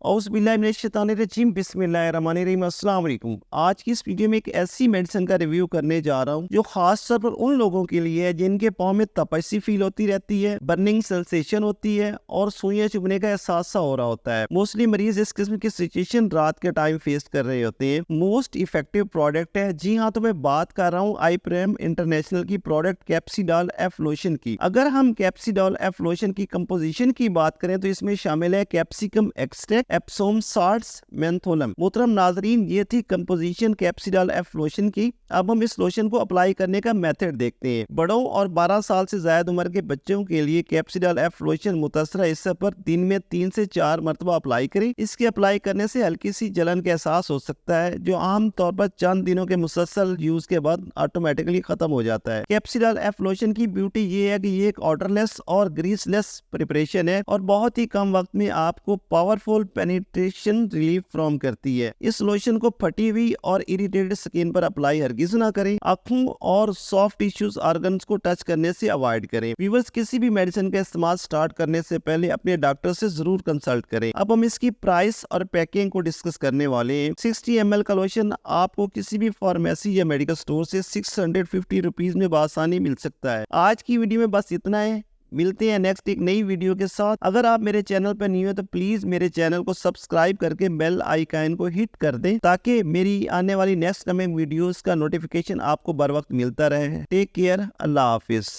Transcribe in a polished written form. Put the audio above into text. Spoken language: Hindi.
औज़ुबिल्लाहिमिनश्शैतानिर्रजीम बिस्मिल्लाहिर्रहमानिर्रहीम अस्सलाम वालेकुम। आज की इस वीडियो में एक ऐसी मेडिसिन का रिव्यू करने जा रहा हूँ जो खास तौर पर उन लोगों के लिए है जिनके पाँव में तपस्सी फील होती रहती है, बर्निंग सेंसेशन होती है और सुइयां चुभने का एहसास सा हो रहा होता है। मोस्टली मरीज इस किस्म की सिचुएशन रात के टाइम फेस कर रहे होते हैं। मोस्ट इफेक्टिव प्रोडक्ट है, जी हाँ, तो मैं बात कर रहा हूँ आईप्रेम इंटरनेशनल की प्रोडक्ट कैप्सिडॉल एफ लोशन की। अगर हम कैप्सिडॉल एफ लोशन की कंपोजिशन की बात करें तो इसमें शामिल है कैप्सिकम एक्सट्रैक्ट, एप्सोम साल्ट्स, मेंथोलम। मोहतरम नाजरीन, ये थी कंपोजिशन कैप्सिडॉल एफ लोशन की। अब हम इस लोशन को अप्लाई करने का मेथड देखते हैं। बड़ों और 12 साल से ज्यादा उम्र के बच्चों के लिए कैप्सिडॉल एफ लोशन मुतासरा हिस्से पर दिन में 3 से 4 मरतबा अप्लाई करें। इसके अप्लाई करने से हल्की सी जलन का एहसास हो सकता है जो आम तौर पर चंद दिनों के मुसलसल यूज के बाद ऑटोमेटिकली खत्म हो जाता है। कैप्सिडॉल एफ लोशन की ब्यूटी ये है कि ये एक ऑर्डरलेस और ग्रीसलेस प्रिपरेशन है और बहुत ही कम वक्त में आपको पावरफुल पेनिट्रेशन रिलीफ फ्रॉम करती है। इस लोशन को फटी हुई और इरिटेटेड स्किन पर अप्लाई हरगिज ना करें। आंखों और सॉफ्ट टिश्यूज ऑर्गन्स को टच करने से अवॉइड करें। व्यूअर्स, किसी भी मेडिसिन का इस्तेमाल स्टार्ट करने से पहले अपने डॉक्टर से जरूर कंसल्ट करें। अब हम इसकी प्राइस और पैकिंग को डिस्कस करने वाले हैं। 60 ml का लोशन आपको किसी भी फार्मेसी या मेडिकल स्टोर से 650 रुपीज में बआसानी मिल सकता है। आज की वीडियो में बस इतना है। मिलते हैं नेक्स्ट एक नई वीडियो के साथ। अगर आप मेरे चैनल पर न्यू है तो प्लीज मेरे चैनल को सब्सक्राइब करके बेल आइकन को हिट कर दें ताकि मेरी आने वाली नेक्स्ट कमिंग वीडियोस का नोटिफिकेशन आपको बर वक्त मिलता रहे। टेक केयर, अल्लाह हाफिज।